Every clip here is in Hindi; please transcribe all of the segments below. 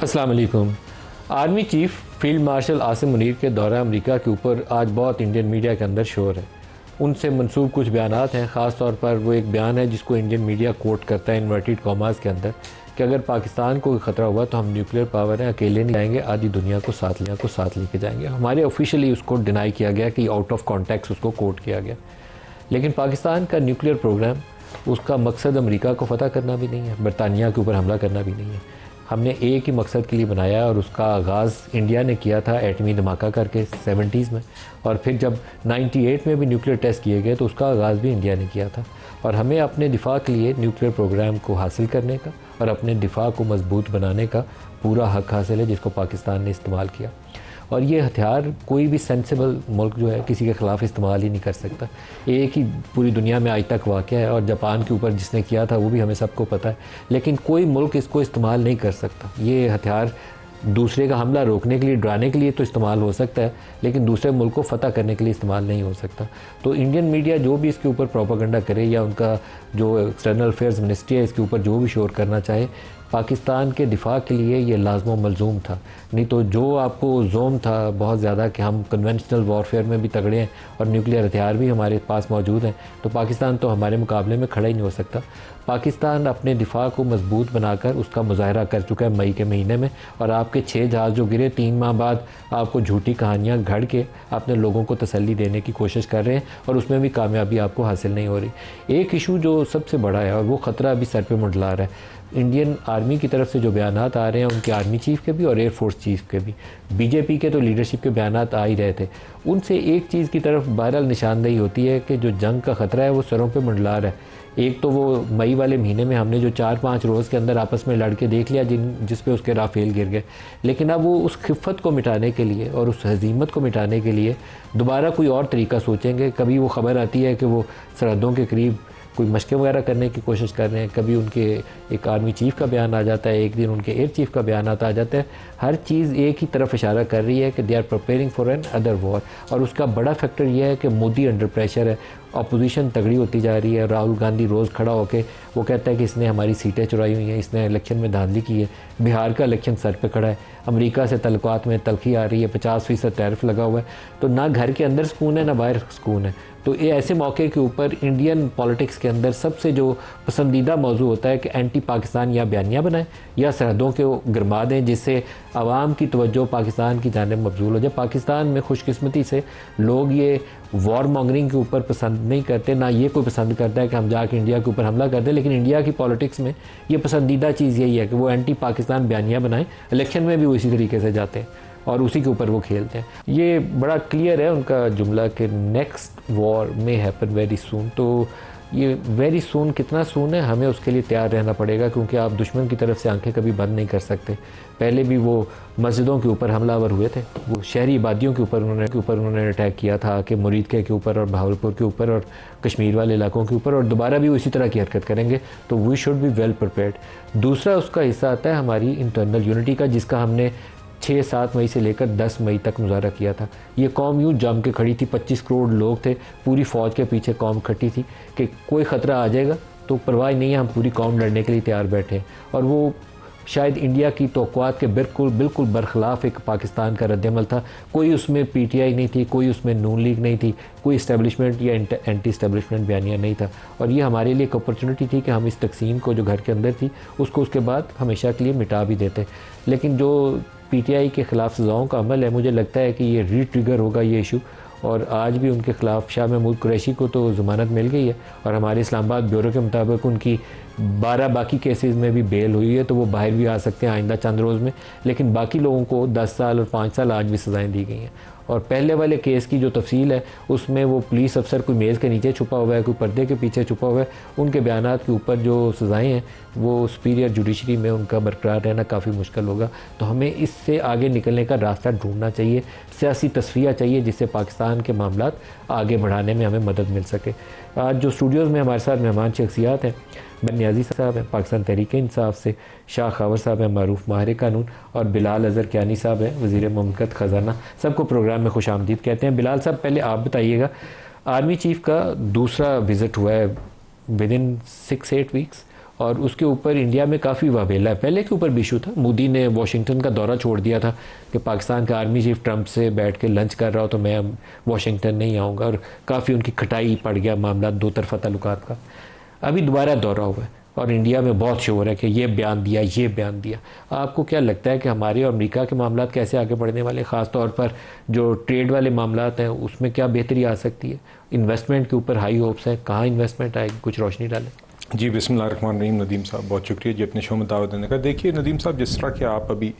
अस्सलाम वालेकुम। Army chief field marshal Asim Munir के दौरा अमेरिका के ऊपर आज बहुत इंडियन मीडिया के अंदर शोर है। उनसे मंसूब कुछ बयानात हैं, ख़ास तौर पर वो एक बयान है जिसको इंडियन मीडिया कोट करता है इन्वर्टेड कॉमास के अंदर कि अगर पाकिस्तान को ख़तरा हुआ तो हम न्यूक्लियर पावर है, अकेले नहीं जाएंगे, आधी दुनिया को साथ लेके जाएंगे। हमारे ऑफिशियली उसको डिनाई किया गया कि आउट ऑफ कॉन्टेक्स्ट उसको कोट किया गया। लेकिन पाकिस्तान का न्यूक्लियर प्रोग्राम, उसका मकसद अमेरिका को फ़तह करना भी नहीं है, बरतानिया के ऊपर हमला करना भी नहीं है। हमने एक ही मकसद के लिए बनाया और उसका आगाज़ इंडिया ने किया था एटमी धमाका करके 70s में, और फिर जब 98 में भी न्यूक्लियर टेस्ट किए गए तो उसका आगाज़ भी इंडिया ने किया था। और हमें अपने दिफा के लिए न्यूक्लियर प्रोग्राम को हासिल करने का और अपने दिफा को मजबूत बनाने का पूरा हक़ हासिल है, जिसको पाकिस्तान ने इस्तेमाल किया। और ये हथियार कोई भी सेंसिबल मुल्क जो है किसी के ख़िलाफ़ इस्तेमाल ही नहीं कर सकता। एक ही पूरी दुनिया में आज तक वाक़या है, और जापान के ऊपर जिसने किया था वो भी हमें सबको पता है, लेकिन कोई मुल्क इसको इस्तेमाल नहीं कर सकता। ये हथियार दूसरे का हमला रोकने के लिए, डराने के लिए तो इस्तेमाल हो सकता है, लेकिन दूसरे मुल्क को फ़तह करने के लिए इस्तेमाल नहीं हो सकता। तो इंडियन मीडिया जो भी इसके ऊपर प्रोपेगेंडा करे, या उनका जो एक्सटर्नल अफेयर्स मिनिस्ट्री है इसके ऊपर जो भी शोर करना चाहे, पाकिस्तान के दिफा के लिए ये लाज़िम मलज़ूम था। नहीं तो जो आपको जोम था बहुत ज़्यादा कि हम कन्वेंशनल वॉरफेयर में भी तगड़े हैं और न्यूक्लियर हथियार भी हमारे पास मौजूद हैं, तो पाकिस्तान तो हमारे मुकाबले में खड़ा ही नहीं हो सकता। पाकिस्तान अपने दिफा को मजबूत बनाकर उसका मुजाहरा कर चुका है मई के महीने में, और आपके 6 जहाज़ जो गिरे 3 माह बाद आपको झूठी कहानियाँ घड़ के अपने लोगों को तसल्ली देने की कोशिश कर रहे हैं, और उसमें भी कामयाबी आपको हासिल नहीं हो रही। एक इशू जो सबसे बड़ा है और वो ख़तरा अभी सर पे मंडला रहा है, इंडियन आर्मी की तरफ से जो बयानात आ रहे हैं, उनके आर्मी चीफ़ के भी और एयरफोर्स चीफ़ के भी, बीजेपी के तो लीडरशिप के बयानात आ ही रहे थे, उनसे एक चीज़ की तरफ बहरहाल निशानदेही होती है कि जो जंग का ख़तरा है वो सरों पे मंडला रहा है। एक तो वो मई वाले महीने में हमने जो 4-5 रोज़ के अंदर आपस में लड़के देख लिया जिस पे उसके राफेल गिर गए, लेकिन अब वो उस खिफ़त को मिटाने के लिए और उस हज़ीमत को मिटाने के लिए दोबारा कोई और तरीका सोचेंगे। कभी वो ख़बर आती है कि वो सरहदों के करीब कोई मशक़ें वगैरह करने की कोशिश कर रहे हैं, कभी उनके एक आर्मी चीफ़ का बयान आ जाता है, एक दिन उनके एयर चीफ़ का बयान आ जाता है। हर चीज़ एक ही तरफ इशारा कर रही है कि they are preparing for another war. और उसका बड़ा फैक्टर यह है कि मोदी अंडर प्रेशर है, अपोजिशन तगड़ी होती जा रही है। राहुल गांधी रोज़ खड़ा होकर वो कहता है कि इसने हमारी सीटें चुराई हुई हैं, इसने इलेक्शन में धांधली की है, बिहार का इलेक्शन सर पे खड़ा है, अमेरिका से तल्लुकात में तलखी आ रही है, 50% टैरिफ लगा हुआ है, तो ना घर के अंदर सुकून है ना बाहर सुकून है। तो ये ऐसे मौके के ऊपर इंडियन पॉलिटिक्स के अंदर सबसे जो पसंदीदा मौजू होता है कि एंटी पाकिस्तान या बयानियाँ बनाएं या सरहदों को गिरमा दें, जिससे आवाम की तवज्जो पाकिस्तान की जानिब मबजूल हो जाए। पाकिस्तान में खुशकिस्मती से लोग ये वॉर मॉन्गरिंग के ऊपर पसंद नहीं करते, ना ये कोई पसंद करता है कि हम जाके इंडिया के ऊपर हमला कर दें, लेकिन इंडिया की पॉलिटिक्स में ये पसंदीदा चीज़ यही है कि वो एंटी पाकिस्तान बयानियाँ बनाएं। इलेक्शन में भी वो इसी तरीके से जाते हैं और उसी के ऊपर वो खेलते हैं। ये बड़ा क्लियर है उनका जुमला कि नेक्स्ट वॉर में हैपन वेरी सून। तो ये वेरी सून कितना सून है, हमें उसके लिए तैयार रहना पड़ेगा, क्योंकि आप दुश्मन की तरफ से आंखें कभी बंद नहीं कर सकते। पहले भी वो मस्जिदों के ऊपर हमलावर हुए थे, वो शहरी आबादियों के ऊपर उन्होंने अटैक किया था कि मुरीदके के ऊपर और बहावलपुर के ऊपर और कश्मीर वाले इलाकों के ऊपर, और दोबारा भी वो इसी तरह की हरकत करेंगे। तो we should be well prepared. दूसरा उसका हिस्सा आता है हमारी इंटरनल यूनिटी का, जिसका हमने 6-7 मई से लेकर 10 मई तक मुजाहरा किया था। ये कौम यूँ जम के खड़ी थी, 25 करोड़ लोग थे, पूरी फ़ौज के पीछे कौम खड़ी थी कि कोई ख़तरा आ जाएगा तो परवाह नहीं है, हम पूरी कौम लड़ने के लिए तैयार बैठे हैं। और वो शायद इंडिया की तवक्कुआत के बिल्कुल बरखिलाफ़ एक पाकिस्तान का रद्दमल था। कोई उसमें PTI नहीं थी, कोई उसमें नून लीग नहीं थी, कोई इस्टेब्लिशमेंट या एंटी इस्टेब्लिशमेंट बयानिया नहीं था। और ये हमारे लिए एक अपॉर्चुनिटी थी कि हम इस तकसीम को जो घर के अंदर थी उसको उसके बाद हमेशा के लिए मिटा भी देते। लेकिन जो PTI के ख़िलाफ़ सज़ाओं का अमल है, मुझे लगता है कि ये री-ट्रिगर होगा ये इशू, और आज भी उनके ख़िलाफ़ शाह महमूद कुरैशी को तो ज़मानत मिल गई है, और हमारे इस्लामाबाद ब्यूरो के मुताबिक उनकी 12 बाकी केसेस में भी बेल हुई है, तो वो बाहर भी आ सकते हैं आइंदा चंद रोज़ में। लेकिन बाकी लोगों को 10 साल और 5 साल आज भी सज़ाएँ दी गई हैं। और पहले वाले केस की जो तफसील है उसमें वो पुलिस अफसर कोई मेज़ के नीचे छुपा हुआ है, कोई पर्दे के पीछे छुपा हुआ है, उनके बयानात के ऊपर जो सज़ाएँ हैं वो सुपीरियर जुडिशरी में उनका बरकरार रहना काफ़ी मुश्किल होगा। तो हमें इससे आगे निकलने का रास्ता ढूंढना चाहिए, सियासी तस्वीर चाहिए, जिससे पाकिस्तान के मामलात आगे बढ़ाने में हमें मदद मिल सके। आज जो स्टूडियोज़ में हमारे साथ मेहमान शख्सियात हैं, बन नियाज़ी साहब हैं पाकिस्तान तहरीक इंसाफ से, शाह खावर साहब हैं मारूफ माहिर कानून, और बिलाल अज़हर कियानी साहब हैं वज़ीर मुमलकत ख़जाना। सबको प्रोग्राम में खुश आमदीद कहते हैं। बिलाल साहब, पहले आप बताइएगा, आर्मी चीफ़ का दूसरा विज़िट हुआ है विद इन 6-8 वीक्स, और उसके ऊपर इंडिया में काफ़ी वावेला है। पहले के ऊपर भी इशू था, मोदी ने वाशिंगटन का दौरा छोड़ दिया था कि पाकिस्तान का आर्मी चीफ ट्रंप से बैठ के लंच कर रहा हो तो मैं वाशिंगटन नहीं आऊँगा, और काफ़ी उनकी खटाई पड़ गया मामला दो तरफा ताल्लुकात का। अभी दोबारा दौरा हुआ है और इंडिया में बहुत शोर है कि ये बयान दिया, ये बयान दिया। आपको क्या लगता है कि हमारे और अमेरिका के मामला कैसे आगे बढ़ने वाले, ख़ास तौर पर जो ट्रेड वाले मामला हैं उसमें क्या बेहतरी आ सकती है? इन्वेस्टमेंट के ऊपर हाई होप्स हैं, कहाँ इन्वेस्टमेंट आएगी, कुछ रोशनी डालें। जी बिस्मिल्लाहिर्रहमानिर्रहीम। नदीम साहब बहुत शुक्रिया जी अपने शो में दावत देने का। देखिए नदीम साहब, जिस तरह के आप अभी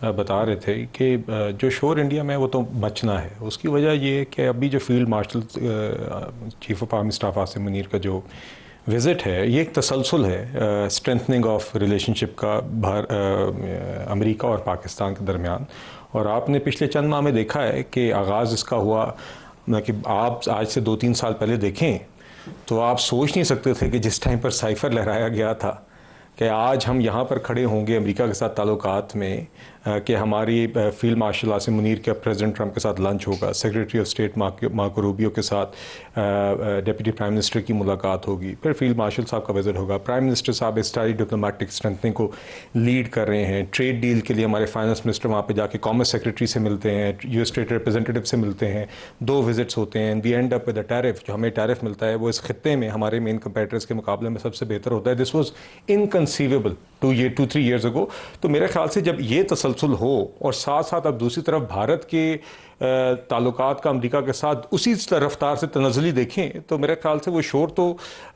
बता रहे थे कि जो शोर इंडिया में वो तो बचना है, उसकी वजह ये है कि अभी जो field marshal chief of army staff Asim Munir का जो विज़िट है, ये एक तसलसल है स्ट्रेंथनिंग ऑफ रिलेशनशिप का अमेरिका और पाकिस्तान के दरमियान। और आपने पिछले चंद माह में देखा है कि आगाज़ इसका हुआ कि आप आज से 2-3 साल पहले देखें तो आप सोच नहीं सकते थे कि जिस टाइम पर साइफ़र लहराया गया था कि आज हम यहाँ पर खड़े होंगे अमेरिका के साथ ताल्लुकात में, कि हमारी फील्ड मार्शल आसिम मुनीर का प्रेसिडेंट ट्रंप के साथ लंच होगा, secretary of state Marco Rubio के साथ डिप्टी प्राइम मिनिस्टर की मुलाकात होगी, फिर फील्ड मार्शल साहब का विजिट होगा। प्राइम मिनिस्टर साहब इस सारी डिप्लोमेटिक स्ट्रेंथनिंग को लीड कर रहे हैं। ट्रेड डील के लिए हमारे फाइनेंस मिनिस्टर वहाँ पे जाके कॉमर्स सेक्रेटरी से मिलते हैं, यूएस ट्रेड रिप्रेजेंटेटिव से मिलते हैं, 2 विजिट्स होते हैं। We end up with the tariff, जो हमें टैरिफ मिलता है वो इस खत्ते में हमारे मेन कंपेटिटर्स के मुकाबले में सबसे बेहतर होता है। This was inconceivable 2-3 years ago. तो मेरे ख्याल से जब ये तसलसल हो और साथ साथ अब दूसरी तरफ भारत के ताल्लुकात का अमेरिका के साथ उसी रफ्तार से तनज़ली देखें, तो मेरे ख्याल से वो शोर तो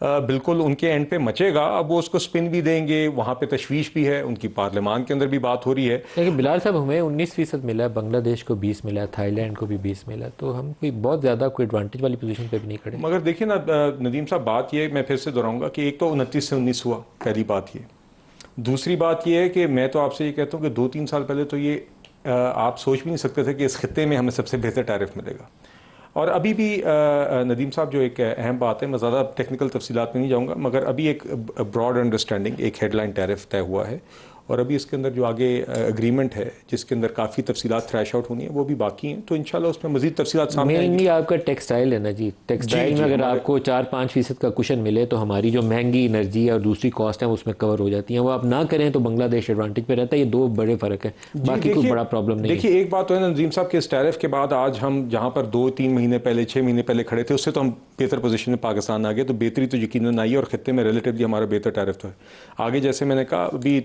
बिल्कुल उनके एंड पे मचेगा। अब वो उसको स्पिन भी देंगे, वहाँ पे तशवीश भी है, उनकी पार्लियामान के अंदर भी बात हो रही है। लेकिन बिलाल साहब, हमें 19% मिला है, बांग्लादेश को 20 मिला है, थाईलैंड को भी 20 मिला है, तो हम कोई बहुत ज़्यादा कोई एडवांटेज वाली पोजीशन पे भी नहीं खड़े। मगर देखिए ना नदीम साहब, बात ये मैं फिर से दोहराऊंगा कि एक तो 29 से 19 हुआ, पहली बात ये। दूसरी बात ये है कि मैं तो आपसे ये कहता हूँ कि 2-3 साल पहले तो ये आप सोच भी नहीं सकते थे कि इस खत्ते में हमें सबसे बेहतर टैरिफ मिलेगा। और अभी भी नदीम साहब जो एक अहम बात है, मैं ज़्यादा टेक्निकल तफसीलात में नहीं जाऊँगा, मगर अभी एक ब्रॉड अंडरस्टैंडिंग, एक हेडलाइन टैरिफ तय हुआ है और अभी इसके अंदर जो आगे एग्रीमेंट है जिसके अंदर काफ़ी तफसीलात थ्रैश आउट होनी है वो भी बाकी हैं। तो इंशाल्लाह उसमें मज़ीद तफसीलात सामने आएंगी। मेनली आपका टेक्सटाइल है ना जी, टेक्सटाइल में अगर आपको 4-5% का कुशन मिले तो हमारी जो महंगी एनर्जी और दूसरी कॉस्ट है उसमें कवर हो जाती है। वो आप ना करें तो बांग्लादेश एडवांटेज पे रहता है। ये 2 बड़े फ़र्क है, बाकी कोई बड़ा प्रॉब्लम नहीं है। देखिए एक बात तो है नज़ीम साहब के इस टैरिफ के बाद आज हम जहाँ पर 2-3 महीने पहले 6 महीने पहले खड़े थे, उससे तो हम बेहतर पोजीशन में पाकिस्तान आ गए। तो बेहतरी तो यकीनन आई है और खत्ते में रिलेटिवली हमारा बेहतर टैरिफ तो है। आगे जैसे मैंने कहा अभी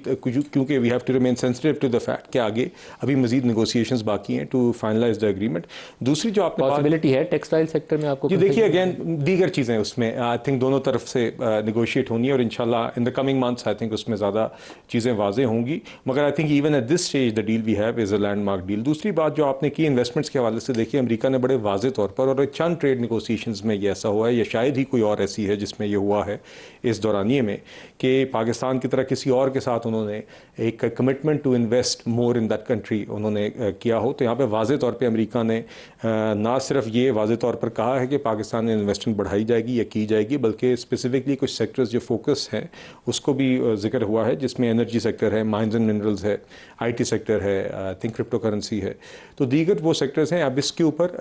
क्योंकि we have to remain sensitive to the fact कि आगे अभी मजीद नेगोशिएशंस बाकी हैं टू फाइनलाइज द एग्रीमेंट। दूसरी जो आपने पॉसिबिलिटी है टेक्सटाइल सेक्टर में आपको, जी देखिए अगेन दीगर चीज़ें उसमें आई थिंक दोनों तरफ से नेगोशिएट होनी है और इंशाल्लाह in the coming months I think उसमें ज़्यादा चीज़ें वाज़ेह होंगी। मगर I think even at this stage the deal we have is a landmark deal. दूसरी बात जो आपने की इन्वेस्टमेंट्स के हवाले से, देखिए अमेरिका ने बड़े वाज़ेह तौर पर और चंद ट्रेड नेगोशिएशंस में ये ऐसा हुआ है, या शायद ही कोई और ऐसी है जिसमें ये हुआ है इस दौरानिए में, कि पाकिस्तान की तरह किसी और के साथ उन्होंने एक commitment to invest more in that country उन्होंने किया हो। तो यहाँ पे वाज़े तौर पे अमेरिका ने ना सिर्फ ये वाज़े तौर पर कहा है कि पाकिस्तान में इन्वेस्टमेंट बढ़ाई जाएगी या की जाएगी, बल्कि स्पेसिफिकली कुछ सेक्टर्स जो फोकस हैं उसको भी जिक्र हुआ है, जिसमें एनर्जी सेक्टर है, माइंस एंड मिनरल्स है, IT सेक्टर है, आई थिंक क्रिप्टो करेंसी है। तो दीगर वो सेक्टर्स हैं। अब इसके ऊपर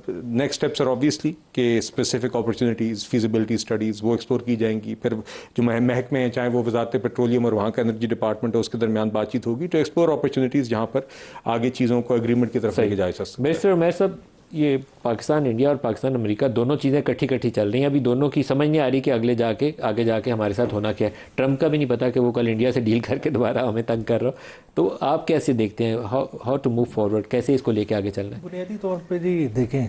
नेक्स्ट स्टेप्स आर ऑब्वियसली कि स्पेसिफिक अपॉर्चुनिटीज़, फीजिबिलिटी स्टडीज़ वो एक्सप्लोर की जाएंगी। फिर जो महकमे हैं, चाहे वो वजारत पेट्रोलियम और वहाँ का एनर्जी डिपार्टमेंट है, उसके दरमियान बातचीत होगी तो एक्सप्लोर अपॉर्चुनिटीज़ जहाँ पर आगे चीज़ों को एग्रीमेंट की तरफ लेके जा सकते हैं। मिस्टर उमैर साहब, ये पाकिस्तान इंडिया और पाकिस्तान अमेरिका दोनों चीज़ें इकट्ठी चल रही हैं। अभी दोनों की समझ नहीं आ रही कि आगे जाके हमारे साथ होना क्या है। ट्रंप का भी नहीं पता कि वो कल इंडिया से डील करके दोबारा हमें तंग कर रहा हो। तो आप कैसे देखते हैं, हाउ टू मूव फॉरवर्ड, कैसे इसको लेके आगे चलना है? बुनियादी तौर पे जी देखें,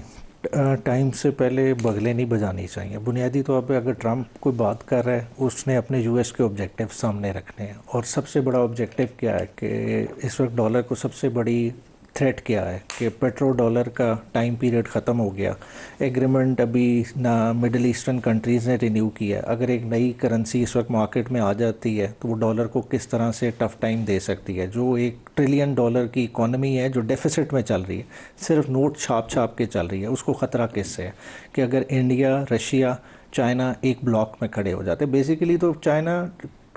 टाइम से पहले बगले नहीं बजानी चाहिए। बुनियादी तौर पे अगर ट्रंप कोई बात कर रहा है, उसने अपने US के ऑब्जेक्टिव सामने रखने हैं। और सबसे बड़ा ऑब्जेक्टिव क्या है कि इस वक्त डॉलर को सबसे बड़ी थ्रेट क्या है कि पेट्रो डॉलर का टाइम पीरियड ख़त्म हो गया। एग्रीमेंट अभी ना मिडल ईस्टर्न कंट्रीज़ ने रिन्यू किया है। अगर एक नई करेंसी इस वक्त मार्केट में आ जाती है तो वो डॉलर को किस तरह से टफ़ टाइम दे सकती है। जो $1 ट्रिलियन की इकॉनमी है जो डेफिसिट में चल रही है, सिर्फ नोट छाप के चल रही है, उसको ख़तरा किससे है कि अगर इंडिया, रशिया, चाइना एक ब्लॉक में खड़े हो जाते। बेसिकली तो चाइना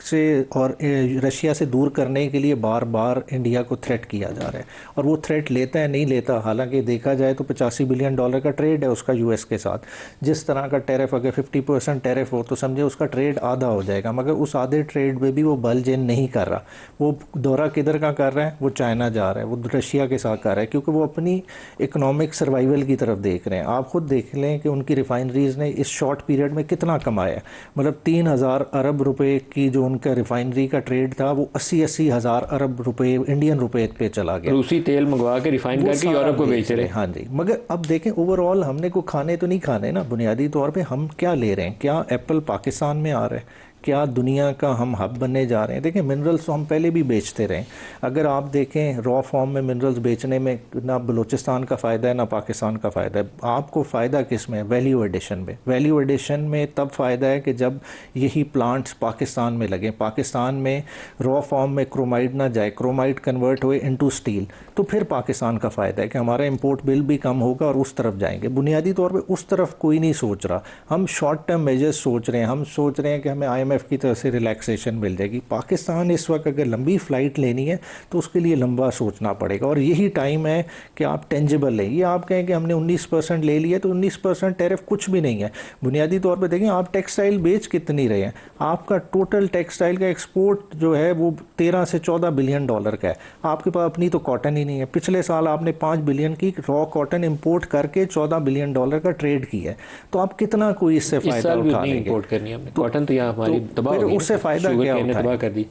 से और रशिया से दूर करने के लिए बार बार इंडिया को थ्रेट किया जा रहा है, और वो थ्रेट लेता है नहीं लेता। हालांकि देखा जाए तो $85 बिलियन का ट्रेड है उसका यूएस के साथ। जिस तरह का टैरिफ, अगर 50% टैरिफ हो तो समझे उसका ट्रेड आधा हो जाएगा, मगर उस आधे ट्रेड में भी वो बल्ज इन नहीं कर रहा। वो दौरा किधर का कर रहा है? वो चाइना जा रहा है, वो रशिया के साथ कर रहा है, क्योंकि वो अपनी इकोनॉमिक सर्वाइवल की तरफ देख रहे हैं। आप खुद देख लें कि उनकी रिफाइनरीज ने इस शॉर्ट पीरियड में कितना कमाया है। मतलब 3,000 अरब रुपए की जो उनका रिफाइनरी का ट्रेड था वो 80-80 हज़ार अरब रुपए इंडियन रुपए पे चला गया। रूसी तेल मंगवा के रिफाइन करके यूरोप को बेच रहे हैं। हाँ जी, मगर अब देखें ओवरऑल हमने को खाने तो नहीं खाने ना, बुनियादी तौर पे हम क्या ले रहे हैं? क्या एप्पल पाकिस्तान में आ रहा है? क्या दुनिया का हम हब बनने जा रहे हैं? देखें मिनरल्स तो हम पहले भी बेचते रहे। अगर आप देखें रॉ फॉर्म में मिनरल्स बेचने में ना बलूचिस्तान का फ़ायदा है ना पाकिस्तान का फ़ायदा है। आपको फ़ायदा किस में? वैल्यू एडिशन में। वैल्यू एडिशन में तब फ़ायदा है कि जब यही प्लांट्स पाकिस्तान में लगें, पाकिस्तान में रॉ फॉर्म में क्रोमाइड ना जाए, क्रोमाइड कन्वर्ट हुए इनटू स्टील, तो फिर पाकिस्तान का फ़ायदा है कि हमारा इंपोर्ट बिल भी कम होगा और उस तरफ जाएंगे। बुनियादी तौर पे उस तरफ कोई नहीं सोच रहा। हम शॉर्ट टर्म मेजर्स सोच रहे हैं। हम सोच रहे हैं कि हमें IMF की तरफ से रिलैक्सेशन मिल जाएगी। पाकिस्तान इस वक्त अगर लंबी फ़्लाइट लेनी है तो उसके लिए लंबा सोचना पड़ेगा, और यही टाइम है कि आप टेंजिबल लें। ये आप कहें कि हमने 19% ले लिया तो 19% टैरिफ कुछ भी नहीं है। बुनियादी तौर पर देखें आप टेक्सटाइल बेच कितनी रहे हैं? आपका टोटल टेक्सटाइल का एक्सपोर्ट जो है वो 13 से 14 बिलियन डॉलर का है। आपके पास अपनी तो कॉटन ही नहीं है। पिछले साल आपने 5 बिलियन की रॉ कॉटन इंपोर्ट करके 14 बिलियन डॉलर का ट्रेड किया है, तो आप कितना कोई इससे फ़ायदा उठा लेंगे? इंपोर्ट करनी है हमने कॉटन, तो यहाँ हमारी तबाह हो गई, उससे फ़ायदा क्या ने तबाह कर दी।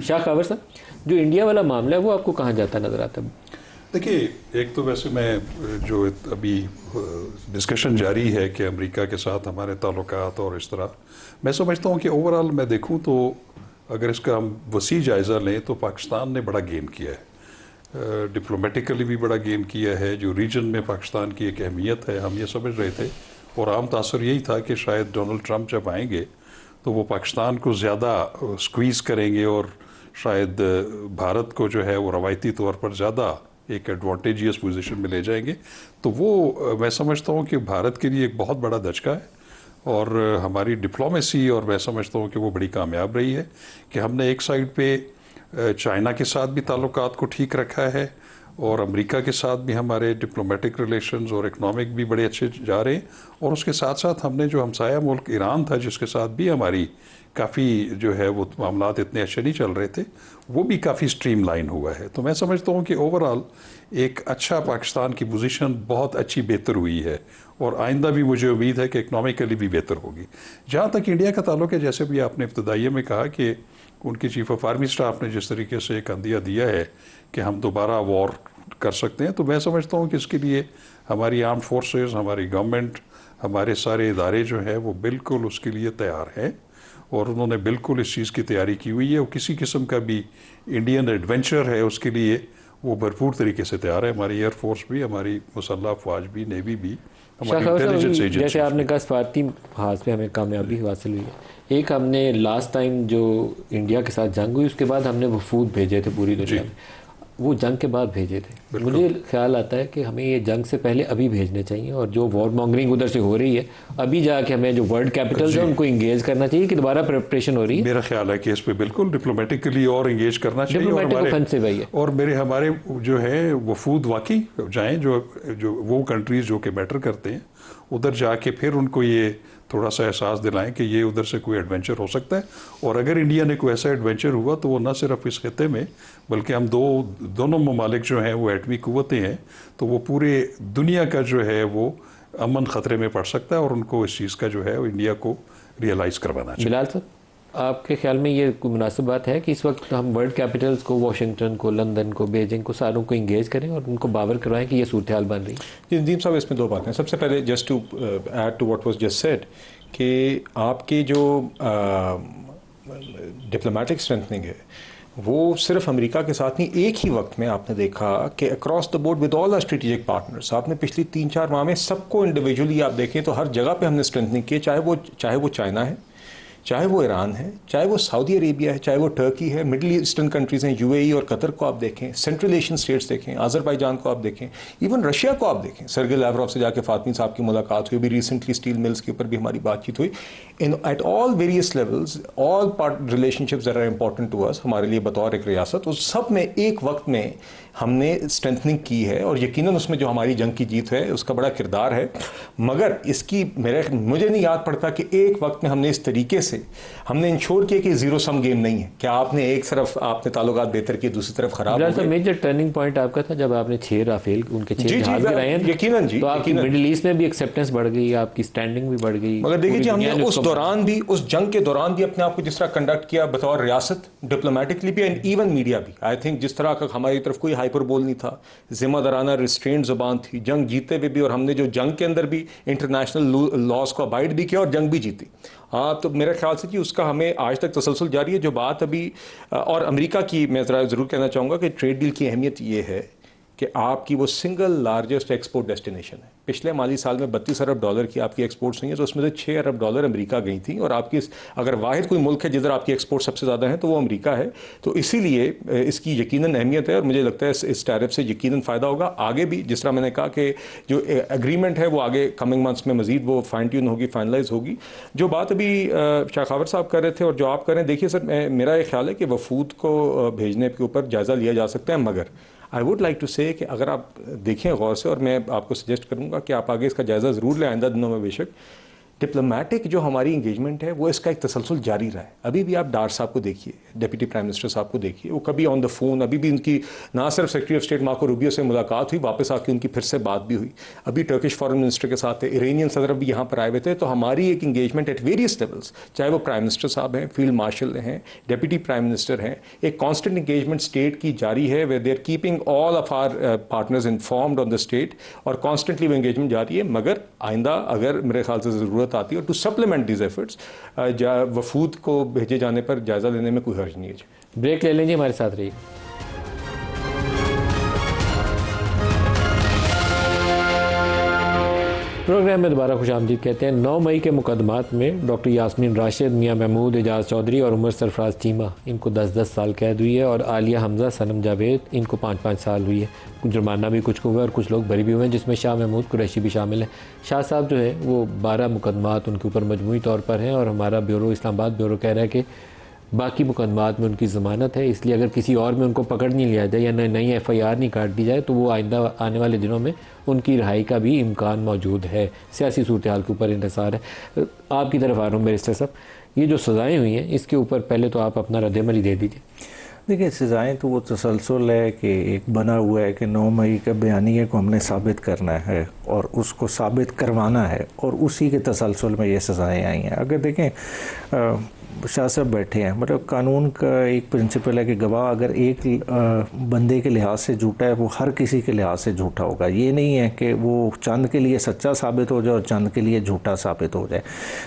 शाह खबर साहब, जो इंडिया वाला मामला है वो आपको कहाँ जाता नजर आता है? देखिए, एक तो वैसे मैं जो अभी डिस्कशन जारी है कि अमेरिका के साथ हमारे ताल्लुकात और इस तरह, मैं समझता हूँ कि ओवरऑल मैं देखूँ तो अगर इसका हम वसी जायज़ा लें तो पाकिस्तान ने बड़ा गेन किया है, डिप्लोमेटिकली भी बड़ा गेन किया है। जो रीजन में पाकिस्तान की एक अहमियत है हम ये समझ रहे थे, और आम तासर यही था कि शायद डोनाल्ड ट्रंप जब आएंगे तो वो पाकिस्तान को ज़्यादा स्क्वीज़ करेंगे और शायद भारत को जो है वो रवायती तौर पर ज़्यादा एक एडवांटेजियस पोजीशन में ले जाएंगे। तो वो मैं समझता हूँ कि भारत के लिए एक बहुत बड़ा धचका है, और हमारी डिप्लोमेसी, और मैं समझता हूँ कि वो बड़ी कामयाब रही है कि हमने एक साइड पे चाइना के साथ भी ताल्लुकात को ठीक रखा है, और अमेरिका के साथ भी हमारे डिप्लोमेटिक रिलेशंस और इकनॉमिक भी बड़े अच्छे जा रहे हैं। और उसके साथ साथ हमने जो हमसाया मुल्क ईरान था जिसके साथ भी हमारी काफ़ी जो है वो मामलात इतने अच्छे नहीं चल रहे थे, वो भी काफ़ी स्ट्रीमलाइन हुआ है। तो मैं समझता हूँ कि ओवरऑल एक अच्छा पाकिस्तान की पोजीशन बहुत अच्छी बेहतर हुई है, और आइंदा भी मुझे उम्मीद है कि इकनॉमिकली भी बेहतर होगी। जहाँ तक इंडिया का ताल्लुक है, जैसे भी आपने इब्तदाइये में कहा कि उनके चीफ ऑफ आर्मी स्टाफ ने जिस तरीके से एक अंदिया दिया है कि हम दोबारा वॉर कर सकते हैं, तो मैं समझता हूँ कि इसके लिए हमारी आर्म फोर्सेस, हमारी गवर्नमेंट, हमारे सारे इदारे जो हैं वो बिल्कुल उसके लिए तैयार हैं, और उन्होंने बिल्कुल इस चीज़ की तैयारी की हुई है। और किसी किस्म का भी इंडियन एडवेंचर है उसके लिए वो भरपूर तरीके से तैयार है। हमारी एयरफोर्स भी, हमारी मुसल्लह अफवाज भी, नेवी भी, हमारी इंटेलिजेंस एजेंसी। जैसे आपने कहा सफारती हाथ पे हमें कामयाबी हासिल हुई है। एक हमने लास्ट टाइम जो इंडिया के साथ जंग हुई उसके बाद हमने वफूद भेजे थे पूरी दुनिया में, वो जंग के बाद भेजे थे। मुझे ख्याल आता है कि हमें ये जंग से पहले अभी भेजने चाहिए, और जो वॉर मॉन्गरिंग उधर से हो रही है अभी जाके हमें जो वर्ल्ड कैपिटल है उनको इंगेज करना चाहिए कि दोबारा प्रिपरेशन हो रही है। मेरा ख्याल है कि इस पे बिल्कुल डिप्लोमेटिकली और इंगेज करना चाहिए, और हमारे जो है वफूद वाकई जाएं, जो वो कंट्रीज जो कि मैटर करते हैं उधर जाके फिर उनको ये थोड़ा सा एहसास दिलाएं कि ये उधर से कोई एडवेंचर हो सकता है। और अगर इंडिया ने कोई ऐसा एडवेंचर हुआ तो वो न सिर्फ इस खत्े में बल्कि हम दोनों ममालिक जो हैं वो एटमी कुव्वतें हैं, तो वो पूरे दुनिया का जो है वो अमन ख़तरे में पड़ सकता है, और उनको इस चीज़ का जो है वो इंडिया को रियलाइज़ करवाना चाहिए। बिलाल साहब, आपके ख्याल में ये कोई मुनासिब बात है कि इस वक्त हम वर्ल्ड कैपिटल्स को, वाशिंगटन को, लंदन को, बीजिंग को, सारों को इंगेज करें और उनको बावर करवाएं कि ये सूरत हाल बन रही है? जी नदीम साहब, इसमें दो बातें हैं। सबसे पहले just to add to what was just said कि आपकी जो डिप्लोमेटिक स्ट्रेंथनिंग है वो सिर्फ अमेरिका के साथ नहीं, एक ही वक्त में आपने देखा कि across the board with all the strategic partners, आपने पिछली 3-4 माह में सबको इंडिविजुअली आप देखें तो हर जगह पे हमने स्ट्रेंथनिंग की, चाहे वो चाइना है, चाहे वो ईरान है, चाहे वो सऊदी अरेबिया है, चाहे वो टर्की है, मिडिल ईस्टर्न कंट्रीज़ हैं, यूएई और कतर को आप देखें, सेंट्रल एशियन स्टेट्स देखें, अजरबैजान को आप देखें, इवन रशिया को आप देखें। सर्गेई लैवरोव से जाके फातमी साहब की मुलाकात हुई, अभी रिसेंटली स्टील मिल्स के ऊपर भी हमारी बातचीत हुई। At all various levels, all part relationships that are important to us, हमारे लिए बतौर एक रियासत, उस सब में एक वक्त में हमने स्ट्रेंथनिंग की है, और यकीनन उसमें जो हमारी जंग की जीत है उसका बड़ा किरदार है। मगर इसकी मुझे नहीं याद पड़ता कि एक वक्त में हमने इस तरीके से हमने इंश्योर किया कि जीरो सम गेम नहीं है। क्या आपने एक तरफ आपने ताल्लुकात बेहतर किए, दूसरी तरफ खराब हो गए। मेजर टर्निंग पॉइंट आपका था जब आपने 6 राफेल उनके 6 जहाज गिराए हैं। यकीनन जी, तो आपकी मिडिल ईस्ट में भी एक्सेप्टेंस बढ़ गई, आपकी स्टैंडिंग भी बढ़ गई। मगर देखिए जी, हमने उस दौरान भी, उस जंग के दौरान भी अपने आप को जिस तरह कंडक्ट किया बतौर रियासत, डिप्लोमेटिकली भी एंड इवन मीडिया भी, आई थिंक जिस तरह का हमारी तरफ कोई हाइपरबोल नहीं था, जिम्मेदाराना रिस्ट्रेंट जुबान थी, जंग जीते हुए भी, और हमने जो जंग के अंदर भी इंटरनेशनल लॉज को अबाइड भी किया और जंग भी जीती। हाँ, तो मेरे ख्याल से कि उसका हमें आज तक तसलसल जारी है। जो बात अभी और अमेरिका की मैं ज़रूर कहना चाहूँगा कि ट्रेड डील की अहमियत ये है कि आपकी वो सिंगल लार्जेस्ट एक्सपोर्ट डेस्टिनेशन है। पिछले माली साल में 32 अरब डॉलर की आपकी एक्सपोर्ट्स हुई हैं, तो उसमें से 6 अरब डॉलर अमेरिका गई थी, और आपकी अगर वाहिद कोई मुल्क है जिधर आपकी एक्सपोर्ट सबसे ज़्यादा है तो वो अमेरिका है। तो इसीलिए इसकी यकीनन अहमियत है, और मुझे लगता है इस टैरिफ से यकीनन फ़ायदा होगा। आगे भी जिस तरह मैंने कहा कि जो एग्रीमेंट है वो आगे कमिंग मंथ्स में मज़ीद वो फाइन ट्यून होगी, फाइनलाइज होगी। जो बात अभी शाखावर साहब कर रहे थे और जो आप कर रहे हैं, देखिए सर, मेरा ये ख्याल है कि वफूद को भेजने के ऊपर जायज़ा लिया जा सकता है, मगर आई वुड लाइक टू से कि अगर आप देखें गौर से, और मैं आपको सजेस्ट करूंगा कि आप आगे इसका जायज़ा ज़रूर लें आइंदा दिनों में। बेशक डिप्लोमेटिक जो हमारी इंगेजमेंट है वो इसका एक तसलसल जारी रहा है। अभी भी आप डार साहब को देखिए, डिप्टी प्राइम मिनिस्टर साहब को देखिए, वो कभी ऑन द फ़ोन, अभी भी उनकी ना सिर्फ secretary of state Marco Rubio से मुलाकात हुई, वापस आके उनकी फिर से बात भी हुई। अभी टर्किश फॉरेन मिनिस्टर के साथ थे, इरानियन सदर भी यहाँ पर आए हुए थे। तो हमारी एक इंगेजमेंट एट वेरियस लेवल्स, चाहे वो प्राइम मिनिस्टर साहब हैं, फील्ड मार्शल हैं, डिप्टी प्राइम मिनिस्टर हैं, एक कॉन्स्टेंट इंगेजमेंट स्टेट की जारी है, वे they are keeping all of our partners informed on the state, और कॉन्स्टेंटली वो इंगेजमेंट जारी है। मगर आइंदा अगर मेरे ख्याल से ज़रूरत आती है टू सप्लीमेंट दीज एफर्ट्स, वफूद को भेजे जाने पर जायज़ा लेने में कोई हर्ज नहीं है। ब्रेक ले लेंगे, हमारे साथ रहिए। प्रोग्राम में दोबारा खुशामदीद कहते हैं। 9 मई के मुकदमात में डॉक्टर यास्मीन राशिद, मियाँ महमूद, एजाज चौधरी और उमर सरफराज चीमा, इनको 10-10 साल कैद हुई है, और आलिया हमजा, सनम जावेद, इनको 5-5 साल हुई है। जुर्माना भी कुछ को हुआ और कुछ लोग बरी भी हुए हैं, जिसमें शाह महमूद कुरैशी भी शामिल है। शाह साहब जो है वो 12 मुकदमात उनके ऊपर मजमूई तौर पर हैं, और हमारा ब्यूरो, इस्लामाबाद ब्यूरो कह रहा है कि बाकी मुकदमात में उनकी ज़मानत है, इसलिए अगर किसी और में उनको पकड़ नहीं लिया जाए या नई FIR नहीं काट दी जाए तो वो आइंदा आने वाले दिनों में उनकी रिहाई का भी इम्कान मौजूद है। सियासी सूरत हाल के ऊपर इंतसार है। आपकी तरफ आ रहा हूँ बैरिस्टर साहब, ये जो सज़ाएँ हुई हैं इसके ऊपर पहले तो आप अपना रद्द-ए-अमल ही दे दीजिए। देखिए, सज़ाएँ तो वो तसलसल है कि एक बना हुआ है कि 9 मई का बयानिए को हमने साबित करना है और उसको साबित करवाना है, और उसी के तसलसल में ये सज़ाएँ आई हैं। अगर देखें, शाह साहब बैठे हैं, मतलब कानून का एक प्रिंसिपल है कि गवाह अगर एक बंदे के लिहाज से झूठा है, वो हर किसी के लिहाज से झूठा होगा। ये नहीं है कि वो चंद के लिए सच्चा साबित हो जाए और चंद के लिए झूठा साबित हो जाए।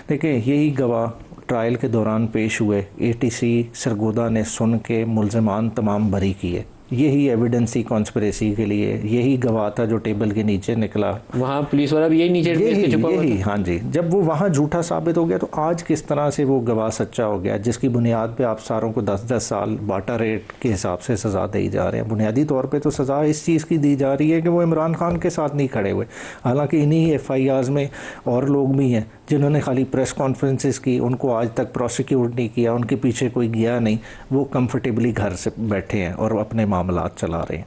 देखिए, यही गवाह ट्रायल के दौरान पेश हुए, ATC सरगोदा ने सुन के मुल्ज़िमान तमाम बरी किए। यही एविडेंसी कॉन्स्पिरेसी के लिए, यही गवाह था जो टेबल के नीचे निकला। वहाँ पुलिस वाला भी यही नीचे यही हाँ जी, जब वो वहाँ झूठा साबित हो गया तो आज किस तरह से वो गवाह सच्चा हो गया, जिसकी बुनियाद पे आप सारों को 10-10 साल बाटा रेट के हिसाब से सज़ा दी जा रहे हैं। बुनियादी तौर पे तो सज़ा इस चीज़ की दी जा रही है कि वो इमरान खान के साथ नहीं खड़े हुए, हालांकि इन्हीं FIRs में और लोग भी हैं जिन्होंने खाली प्रेस कॉन्फ्रेंसेस की, उनको आज तक प्रोसिक्यूट नहीं किया, उनके पीछे कोई गया नहीं, वो कंफर्टेबली घर से बैठे हैं और अपने मामलात चला रहे हैं।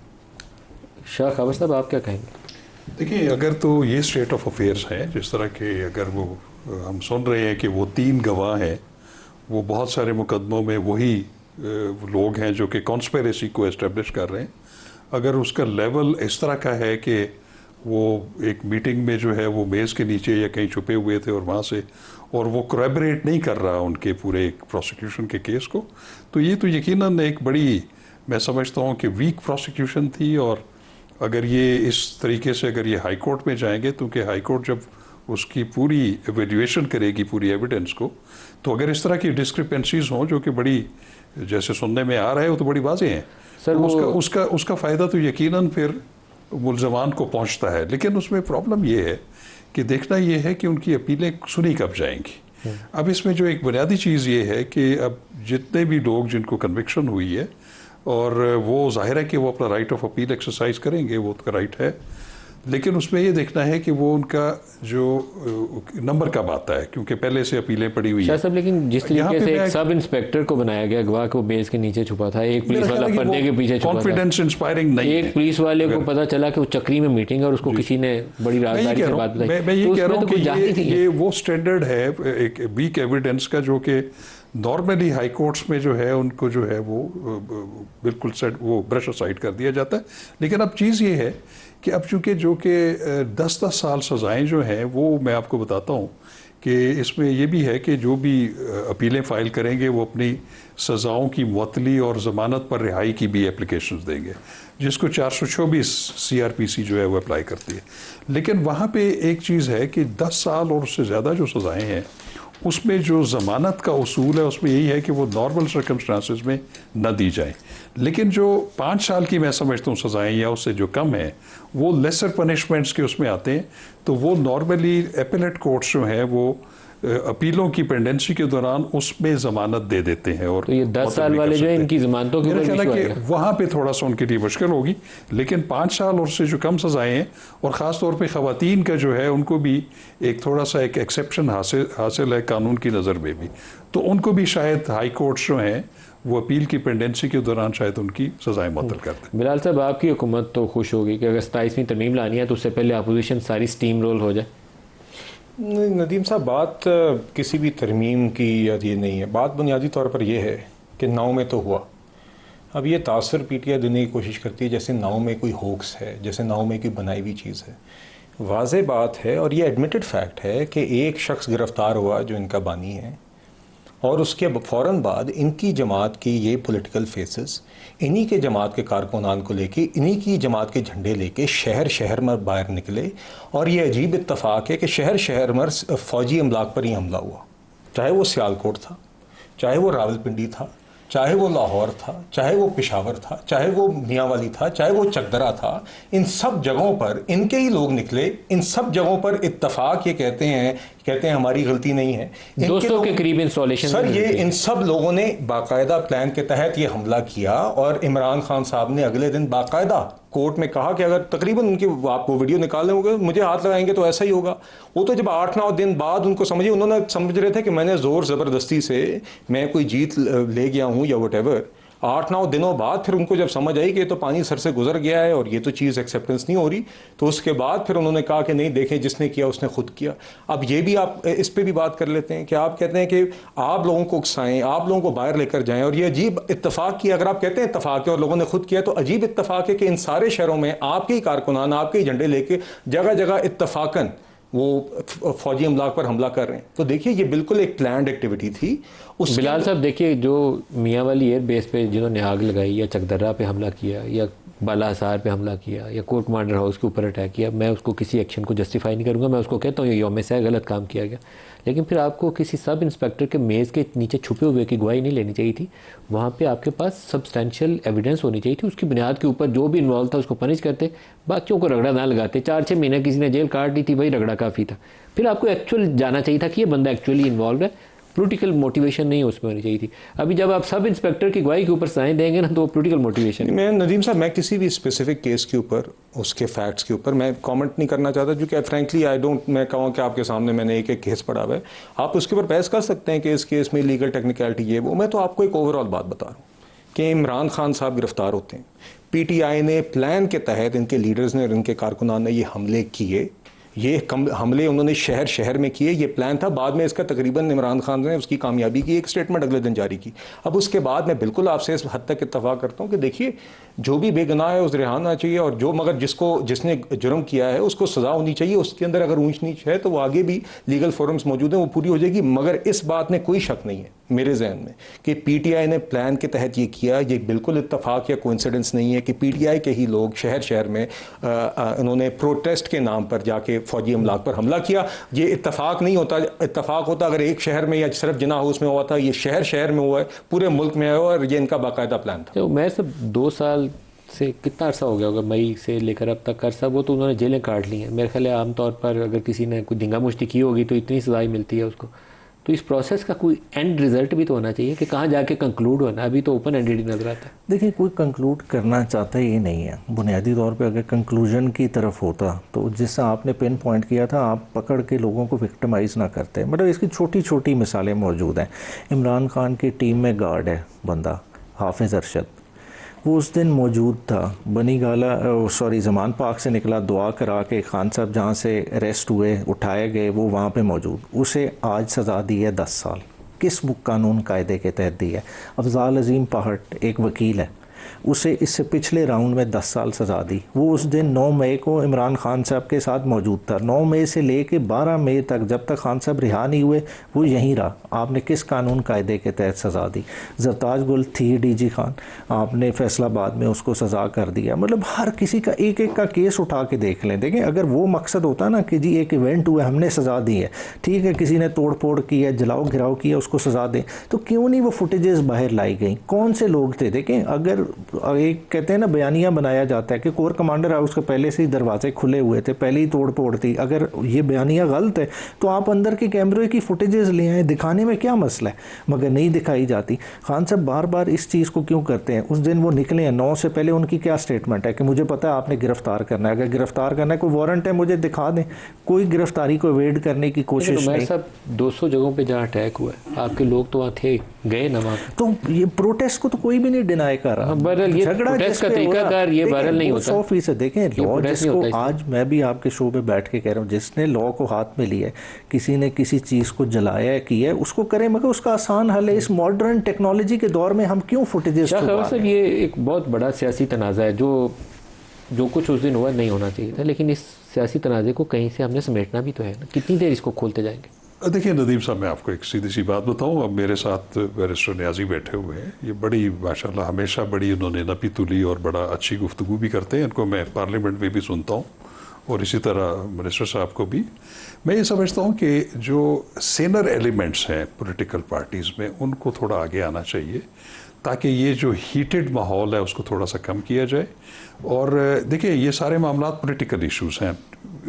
शाह खबर साहब, आप क्या कहेंगे? देखिए, अगर तो ये स्टेट ऑफ अफेयर्स है, जिस तरह के अगर वो हम सुन रहे हैं कि वो 3 गवाह हैं, वो बहुत सारे मुकदमों में वही लोग हैं जो कि कॉन्स्पिरेसी को एस्टेब्लिश कर रहे हैं। अगर उसका लेवल इस तरह का है कि वो एक मीटिंग में जो है वो मेज़ के नीचे या कहीं छुपे हुए थे और वहाँ से, और वो कोलैबोरेट नहीं कर रहा उनके पूरे प्रोसिक्यूशन के केस को, तो ये तो यकीनन एक बड़ी, मैं समझता हूँ कि वीक प्रोसिक्यूशन थी। और अगर ये इस तरीके से अगर ये हाई कोर्ट में जाएंगे, क्योंकि हाई कोर्ट जब उसकी पूरी एवेल्यूएशन करेगी पूरी एविडेंस को, तो अगर इस तरह की डिस्क्रिपेंसीज हों जो कि बड़ी, जैसे सुनने में आ रहा है, वो तो बड़ी वाज़ेह हैं सर, तो उसका फ़ायदा तो यकीनन फिर मुल्ज़मान को पहुंचता है। लेकिन उसमें प्रॉब्लम ये है कि देखना ये है कि उनकी अपीलें सुनी कब जाएंगी। अब इसमें जो एक बुनियादी चीज़ ये है कि अब जितने भी लोग जिनको कन्विक्शन हुई है और वो जाहिर है कि वो अपना राइट ऑफ अपील एक्सरसाइज करेंगे, वो उनका राइट है, लेकिन उसमें ये देखना है कि वो उनका जो नंबर कब आता है, क्योंकि पहले से अपीलें पड़ी हुई शाह है। साहब, लेकिन जिस यहाँ तरीके पे से मैं- एक सब इंस्पेक्टर को बनाया गया गवाह को बेस के नीचे छुपा था, एक पुलिस मेरा वाला ख्याल है कि पर्दे वो के पीछे छुपा था, कॉन्फिडेंस इंस्पायरिंग नहीं एक है। पुलिस वाले को अगर- पता चला कि वो चक्री में मीटिंग है और उसको किसी ने बड़ी मैं ये राजदारी कह से रहा बात हूँ, बताई, मैं ये तो कह उसमें रहा हूँ तो कि कोई जाती नहीं है। ये वो स्टैंडर्ड है एक वीक एविडेंस का, जो कि नॉर्मली हाई कोर्ट्स में जो है उनको जो है वो बिल्कुल सेट वो ब्रश असाइड कर दिया जाता है। लेकिन अब चीज़ ये है कि अब चूंकि जो कि 10-10 साल सज़ाएं जो हैं वो मैं आपको बताता हूँ कि इसमें ये भी है कि जो भी अपीलें फ़ाइल करेंगे वो अपनी सज़ाओं की मुअत्तली और ज़मानत पर रिहाई की भी एप्लीकेशंस देंगे, जिसको 424 CRPC जो है वो अप्लाई करती है। लेकिन वहाँ पे एक चीज़ है कि 10 साल और उससे ज़्यादा जो सज़ाएं हैं उसमें जो ज़मानत का उसूल है उसमें यही है कि वो नॉर्मल सर्कमस्टांसिस में न दी जाए। लेकिन जो 5 साल की मैं समझता हूँ सज़ाएँ या उससे जो कम है वो लेसर पनिशमेंट्स के उसमें आते हैं, तो वो नॉर्मली एपेलेट कोर्ट्स जो हैं वो अपीलों की पेंडेंसी के दौरान उसमें ज़मानत दे देते हैं। और तो ये 10 साल वाले जो है इनकी ज़मानतों के मेरा ऊपर ख्याल इशू है आएगा। कि वहाँ पे थोड़ा सा उनके लिए मुश्किल होगी, लेकिन 5 साल और से जो कम सज़ाएं हैं और ख़ास तौर पे ख़वातीन का जो है उनको भी एक थोड़ा सा एक एक्सेप्शन हासिल है कानून की नज़र में भी, तो उनको भी शायद हाई कोर्ट्स जो हैं वो अपील की पेंडेंसी के दौरान शायद उनकी सज़ाएं मुअत्तल कर दें। बिलाल साहब, आपकी हुकूमत तो खुश होगी कि अगर 27वीं तरमीम लानी है तो उससे पहले अपोजिशन सारी स्टीम रोल हो जाए। नदीम साहब, बात किसी भी तरमीम की या ये नहीं है, बात बुनियादी तौर पर यह है कि 9 में तो हुआ। अब ये तासर पीटीआई देने की कोशिश करती है जैसे 9 में कोई होक्स है, जैसे 9 में कोई बनाई हुई चीज़ है। वाज़ेह बात है और ये एडमिटेड फैक्ट है कि एक शख्स गिरफ़्तार हुआ जो इनका बानी है, और उसके फ़ौरन बाद इनकी जमात की ये पॉलिटिकल फेसेस इन्हीं के जमात के कारकुनान को लेके, इन्हीं की जमात के झंडे लेके शहर शहर में बाहर निकले। और ये अजीब इत्तफ़ाक़ है कि शहर शहर में फ़ौजी अमलाक पर ही हमला हुआ, चाहे वो सियालकोट था, चाहे वो रावलपिंडी था, चाहे वो लाहौर था, चाहे वो पेशावर था, चाहे वो मियांवाली था, चाहे वो चकदरा था। इन सब जगहों पर इनके ही लोग निकले। इन सब जगहों पर इत्तफाक ये कहते हैं हमारी गलती नहीं है। 200 के करीब इंस्टॉलेशन सर, ये इन सब लोगों ने बाकायदा प्लान के तहत ये हमला किया, और इमरान खान साहब ने अगले दिन बाकायदा कोर्ट में कहा कि अगर तकरीबन उनकी आपको वीडियो निकालने होंगे, मुझे हाथ लगाएंगे तो ऐसा ही होगा। वो तो जब 8-9 दिन बाद उनको समझिए, उन्होंने समझ रहे थे कि मैंने ज़ोर ज़बरदस्ती से मैं कोई जीत ले गया हूँ या वट 8-9 दिनों बाद फिर उनको जब समझ आई कि ये तो पानी सर से गुजर गया है और ये तो चीज़ एक्सेप्टेंस नहीं हो रही, तो उसके बाद फिर उन्होंने कहा कि नहीं, देखें जिसने किया उसने खुद किया। अब ये भी आप इस पे भी बात कर लेते हैं कि आप कहते हैं कि आप लोगों को उकसाएं, आप लोगों को बाहर लेकर जाएं, और ये अजीब इत्तफाक की, अगर आप कहते हैं इत्तफाक है और लोगों ने खुद किया, तो अजीब इत्तफाक है कि इन सारे शहरों में आपके ही कारकुनान आपके ही झंडे लेके जगह जगह इत्तफाकन वो फौजी अमलाक पर हमला कर रहे हैं। तो देखिए, ये बिल्कुल एक प्लान्ड एक्टिविटी थी। बिलाल साहब, देखिए, जो मियांवाली एयर बेस पे जिन्होंने आग लगाई, या चकदर्रा पे हमला किया, या बाला हसार पे हमला किया, या कोर्ट कमांडर हाउस के ऊपर अटैक किया, मैं उसको किसी एक्शन को जस्टिफाई नहीं करूँगा। मैं उसको कहता हूँ ये यौम से गलत काम किया गया, लेकिन फिर आपको किसी सब इंस्पेक्टर के मेज़ के नीचे छुपे हुए की गवाही नहीं लेनी चाहिए थी। वहाँ पे आपके पास सब्सटेंशियल एविडेंस होनी चाहिए थी। उसकी बुनियाद के ऊपर जो भी इन्वॉल्व था उसको पनिश करते, बाकियों को रगड़ा ना लगाते। 4-6 महीने किसी ने जेल काट दी थी, वही रगड़ा काफ़ी था। फिर आपको एक्चुअल जाना चाहिए था कि ये बंदा एक्चुअली इन्वॉल्व है, पॉलिटिकल मोटिवेशन नहीं उसमें होनी चाहिए थी। अभी जब आप सब इंस्पेक्टर की गवाही के ऊपर साइन देंगे ना, तो वो पॉलिटिकल मोटिवेशन। मैं नदीम साहब, मैं किसी भी स्पेसिफिक केस के ऊपर, उसके फैक्ट्स के ऊपर मैं कमेंट नहीं करना चाहता, क्योंकि फ्रैंकली आई डोंट, मैं कहूँ कि आपके सामने मैंने एक केस पढ़ा हुआ है, आप उसके ऊपर बहस कर सकते हैं कि इस केस में लीगल टेक्निकलिटी ये वो। मैं तो आपको एक ओवरऑल बात बता रहा हूँ कि इमरान खान साहब गिरफ्तार होते हैं, पीटीआई ने प्लान के तहत, इनके लीडर्स ने और इनके कारकुनान ने ये हमले किए। ये हमले उन्होंने शहर शहर में किए, ये प्लान था। बाद में इसका तकरीबन इमरान खान ने उसकी कामयाबी की एक स्टेटमेंट अगले दिन जारी की। अब उसके बाद मैं बिल्कुल आपसे इस हद तक इत्तफाक करता हूँ कि देखिए, जो भी बेगुनाह है उसे रिहा होना चाहिए, और जो मगर जिसने जुर्म किया है उसको सज़ा होनी चाहिए। उसके अंदर अगर ऊंच नीच है तो वो आगे भी लीगल फोरम्स मौजूद हैं, वो पूरी हो जाएगी। मगर इस बात में कोई शक नहीं है मेरे जहन में कि पीटीआई ने प्लान के तहत ये किया। ये बिल्कुल इत्तफाक या कोइंसिडेंस नहीं है कि पीटीआई के ही लोग शहर शहर में उन्होंने प्रोटेस्ट के नाम पर जाके फौजी अमलाक पर हमला किया। ये इत्तफाक नहीं होता। इत्तफाक होता अगर एक शहर में या सिर्फ जिन्ना हाउस में हुआ था, ये शहर शहर में हुआ है, पूरे मुल्क में हुआ, और ये इनका बाकायदा प्लान था। तो मैं सब 2 साल से कितना अर्सा हो गया होगा, मई से लेकर अब तक अर्सा, वो तो उन्होंने जेलें काट ली हैं। मेरे ख्याल है आमतौर पर अगर किसी ने कोई धिंगा मुश्ती की होगी तो इतनी सज़ाई मिलती है उसको। तो इस प्रोसेस का कोई एंड रिजल्ट भी तो होना चाहिए कि कहाँ जाके कंक्लूड होना, अभी तो ओपन एंडेड ही नजर आता है। देखिए, कोई कंक्लूड करना चाहता ही नहीं है। बुनियादी तौर पे अगर कंक्लूजन की तरफ होता तो जिससे आपने पिन पॉइंट किया था, आप पकड़ के लोगों को विक्टिमाइज़ ना करते। मतलब इसकी छोटी छोटी मिसालें मौजूद हैं। इमरान खान की टीम में गार्ड है बंदा हाफिज़ अरशद, वो उस दिन मौजूद था। बनी गाला ज़मान पार्क से निकला, दुआ करा के खान साहब जहाँ से अरेस्ट हुए उठाए गए, वो वहाँ पे मौजूद। उसे आज सज़ा दी है 10 साल। किस कानून कायदे के तहत दी है? अफजाल अजीम पहाड़ एक वकील है, उसे इससे पिछले राउंड में 10 साल सज़ा दी। वो उस दिन 9 मई को इमरान खान साहब के साथ मौजूद था। 9 मई से लेके 12 मई तक, जब तक खान साहब रिहा नहीं हुए, वो यहीं रहा। आपने किस कानून कायदे के तहत सज़ा दी? जरताज गुल थी डीजी खान, आपने फैसलाबाद में उसको सज़ा कर दिया। मतलब हर किसी का एक एक का केस उठा के देख लें। देखें, अगर वो मकसद होता ना कि जी एक इवेंट हुआ, हमने सज़ा दी है, ठीक है, किसी ने तोड़ फोड़ की है, जलाओ घिराव किया, उसको सज़ा दें, तो क्यों नहीं वो फुटेजेस बाहर लाई गई? कौन से लोग थे? देखें, अगर एक कहते हैं ना बयानिया बनाया जाता है कि कोर कमांडर हाउस के पहले से ही दरवाजे खुले हुए थे, पहले ही तोड़ फोड़ थी, अगर ये बयानिया गलत है तो आप अंदर के कैमरे की फुटेजेस ले आए, दिखाने में क्या मसला है? मगर नहीं दिखाई जाती। खान साहब बार बार इस चीज़ को क्यों करते हैं? उस दिन वो निकले हैं 9 से पहले, उनकी क्या स्टेटमेंट है कि मुझे पता है आपने गिरफ्तार करना है, अगर गिरफ्तार करना है, कोई वारंट है, मुझे दिखा दें। कोई गिरफ्तारी को अवॉइड करने की कोशिश नहीं। सब 200 जगहों पे जहाँ अटैक हुआ है, आपके लोग तो वहाँ थे, गए ना वहाँ पे। तो ये प्रोटेस्ट को तो कोई भी नहीं डिनाई कर रहा। प्रोटेस्ट का तरीकाकार ये वायरल नहीं होता। 100% देखें, लॉ जिसको आज मैं भी आपके शो पे बैठ के कह रहा हूँ, जिसने लॉ को हाथ में लिया है, किसी ने किसी चीज़ को जलाया है, किया है, उसको करें, मगर उसका आसान हल है। इस मॉडर्न टेक्नोलॉजी के दौर में हम क्यों फुटेजेस सर, ये एक बहुत बड़ा सियासी तनाज़ा है। जो कुछ उस दिन हुआ नहीं होना चाहिए था, लेकिन इस सियासी तनाज़े को कहीं से हमने समेटना भी तो है ना। कितनी देर इसको खोलते जाएंगे? देखिए नदीम साहब, मैं आपको एक सीधी सी बात बताऊं। अब मेरे साथ बैरिस्टर न्याजी बैठे हुए हैं, ये बड़ी माशाल्लाह हमेशा बड़ी उन्होंने नपी तुली और बड़ा अच्छी गुफ्तगू भी करते हैं। इनको मैं पार्लियामेंट में भी सुनता हूँ और इसी तरह मिनिस्टर साहब को भी। मैं ये समझता हूँ कि जो सीनियर एलिमेंट्स हैं पॉलिटिकल पार्टीज़ में, उनको थोड़ा आगे आना चाहिए ताकि ये जो हीटेड माहौल है उसको थोड़ा सा कम किया जाए। और देखिए, ये सारे मामला पॉलिटिकल इश्यूज हैं,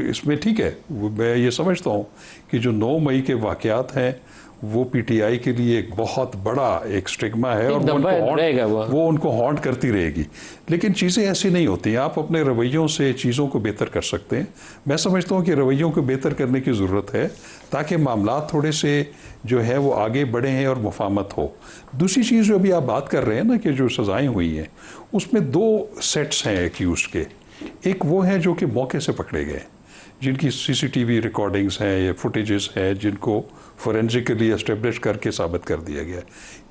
इसमें ठीक है, मैं ये समझता हूँ कि जो 9 मई के वाक़यात हैं वो पीटीआई के लिए एक बहुत बड़ा एक स्टिग्मा है और वो उनको हॉन्ट करती रहेगी। लेकिन चीज़ें ऐसी नहीं होती। आप अपने रवैयों से चीज़ों को बेहतर कर सकते हैं। मैं समझता हूँ कि रवैयों को बेहतर करने की ज़रूरत है ताकि मामला थोड़े से जो है वो आगे बढ़े हैं और मुफाहमत हो। दूसरी चीज़ जो अभी आप बात कर रहे हैं ना कि जो सज़ाएँ हुई हैं, उसमें 2 सेट्स हैं एक्यूज़ के। एक वो हैं जो कि मौके से पकड़े गए, जिनकी सीसीटीवी रिकॉर्डिंग्स हैं या फुटेजेस हैं, जिनको फोरेंसिकली एस्टेब्लिश करके साबित कर दिया गया।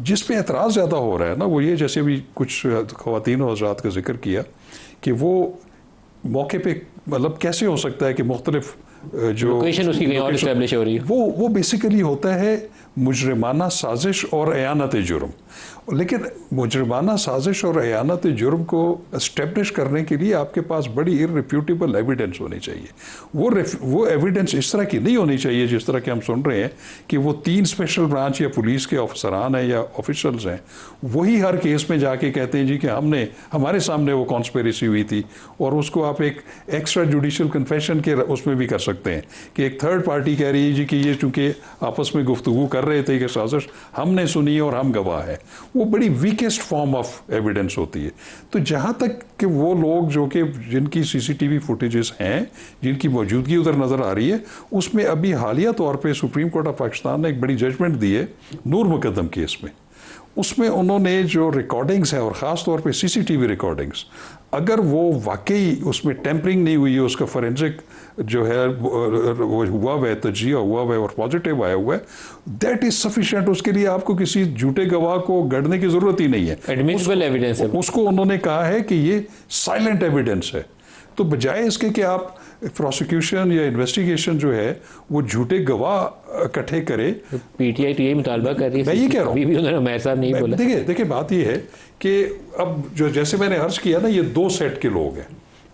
जिस पे एतराज़ ज़्यादा हो रहा है ना, वो ये, जैसे भी कुछ ख़वातीन और हज़रात का जिक्र किया कि वो मौके पे मतलब कैसे हो सकता है कि मुख्तलिफ जो लोकेशन उसकी कहीं और एस्टेब्लिश हो रही है। वो बेसिकली होता है मुजरिमाना साजिश और अयानत जुर्म। लेकिन मुजरिमाना साजिश और अयानत जुर्म को एस्टेब्लिश करने के लिए आपके पास बड़ी इररिफ्यूटेबल एविडेंस होनी चाहिए। वो एविडेंस इस तरह की नहीं होनी चाहिए जिस तरह के हम सुन रहे हैं कि वो 3 स्पेशल ब्रांच या पुलिस के अफसरान हैं या ऑफिशल्स हैं, वही हर केस में जाके कहते हैं जी कि हमारे सामने वो कॉन्स्पिरेसी हुई थी। और उसको आप एक एक्स्ट्रा जुडिशल कन्फेशन के उसमें भी कर सकते हैं कि एक थर्ड पार्टी कह रही है जी कि ये चूँकि आपस में गुफ्तगू कर रहे थे कि साजिश हमने सुनी और हम गवाह हैं। वो बड़ी वीकेस्ट फॉर्म ऑफ एविडेंस होती है। तो जहाँ तक कि वो लोग जो कि जिनकी सीसीटीवी फुटेजेस हैं, जिनकी मौजूदगी उधर नज़र आ रही है, उसमें अभी हालिया तौर पे सुप्रीम कोर्ट ऑफ पाकिस्तान ने एक बड़ी जजमेंट दी है नूर मुकद्दम केस में। उसमें उन्होंने जो रिकॉर्डिंग्स हैं और ख़ास तौर पे सीसीटीवी रिकॉर्डिंग्स, अगर वो वाकई उसमें टेम्परिंग नहीं हुई है, उसका फोरेंसिक जो है वो हुआ हुआ है, तजिया हुआ हुआ है और पॉजिटिव आया हुआ है, दैट इज सफिशिएंट। उसके लिए आपको किसी झूठे गवाह को गढ़ने की जरूरत ही नहीं है। एडमिसिबल एविडेंस है। उसको उन्होंने कहा है कि ये साइलेंट एविडेंस है। तो बजाय इसके कि आप प्रोसिक्यूशन या इन्वेस्टिगेशन जो है वो झूठे गवाह इकट्ठे करे, पीटीआई तो यही मुतालबा कर रही है। मैं ये कह रहा हूँ, अभी भी उन्होंने मेयर साहब नहीं बोला। देखिए बात ये है कि अब जो जैसे मैंने अर्ज किया ना, ये 2 सेट के लोग हैं।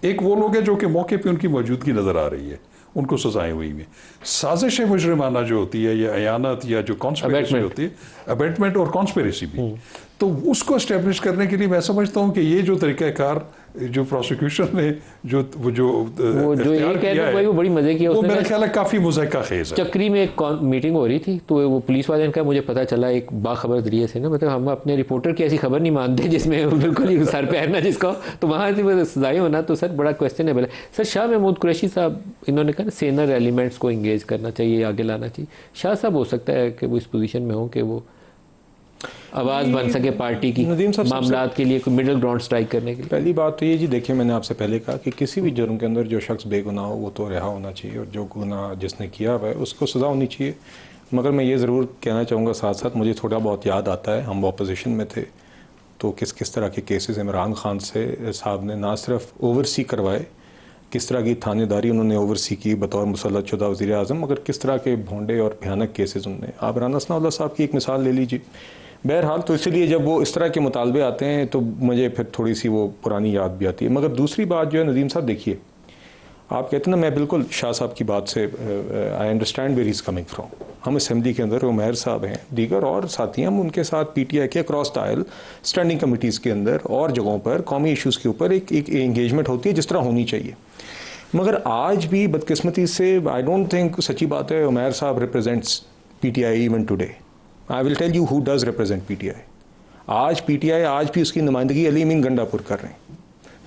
एक वो लोग हैं जो कि मौके पे उनकी मौजूदगी नजर आ रही है, उनको सजाएं हुई में। साजिश मुजरिमाना जो होती है या अयानत या जो कॉन्स्पिरेसी होती है, अबेटमेंट और कॉन्स्पिरेसी भी, तो उसको इस्टेब्लिश करने के लिए मैं समझता हूँ कि ये जो तरीक़ाकार जो प्रोसिक्यूशन ने जो ये इख्तियार कह किया रहे वो बड़ी मजे की है। वो उसने मेरा ना ख्याल है काफ़ी मुज़क्का खेज़ है। चक्री में एक मीटिंग हो रही थी, तो वो पुलिस वाले का मुझे पता चला एक बाखबर जरिए से ना, मतलब हम अपने रिपोर्टर की ऐसी खबर नहीं मानते जिसमें बिल्कुल ही सर पैर ना जिसका, तो वहाँ से सजाएं होना तो सर बड़ा क्वेश्चनेबल है। सर शाह महमूद कुरैशी साहब, इन्होंने कहा सेनर एलिमेंट्स को इंगेज करना चाहिए, आगे लाना चाहिए। शाह साहब हो सकता है कि वो इस पोजीशन में हो कि वो आवाज़ बन सके पार्टी की नदीम साहब मामलात के लिए, कोई मिडिल ग्राउंड स्ट्राइक करने के लिए। पहली बात तो ये जी, देखिए मैंने आपसे पहले कहा कि किसी भी जुर्म के अंदर जो शख्स बेगुनाह हो वो तो रिहा होना चाहिए, और जो गुनाह जिसने किया हुआ है उसको सज़ा होनी चाहिए। मगर मैं ये ज़रूर कहना चाहूँगा साथ साथ, मुझे थोड़ा बहुत याद आता है हम अपोजिशन में थे तो किस तरह के केसेस इमरान खान से साहब ने ना सिर्फ ओवरसी करवाए, किस तरह की थानेदारी उन्होंने ओवरसी की बतौर मुसल्लत शुदा वज़ीर आज़म, मगर किस तरह के भोंडे और भयानक केसेस उनने। आप राना सनाउल्लाह साहब की एक मिसाल ले लीजिए। बहरहाल तो इसलिए जब वो इस तरह के मुतालबे आते हैं तो मुझे फिर थोड़ी सी वो पुरानी याद भी आती है। मगर दूसरी बात जो है नदीम साहब, देखिए आप कहते हैं ना, मैं बिल्कुल शाह साहब की बात से I understand where is coming from. हम असेंबली के अंदर उमैर साहब हैं, दीगर और साथी, हम उनके साथ पीटीआई के across the aisle standing committees के अंदर और जगहों पर कौमी इशूज़ के ऊपर एक एंगेजमेंट होती है जिस तरह होनी चाहिए। मगर आज भी बदकिस्मती से आई डोंट थिंक, सच्ची बात है, उमैर साहब represents PTI even today. I will tell you who does represent PTI. आज पीटीआई आज भी उसकी नुमाइंदगी अली अमीन गंडापुर कर रहे हैं,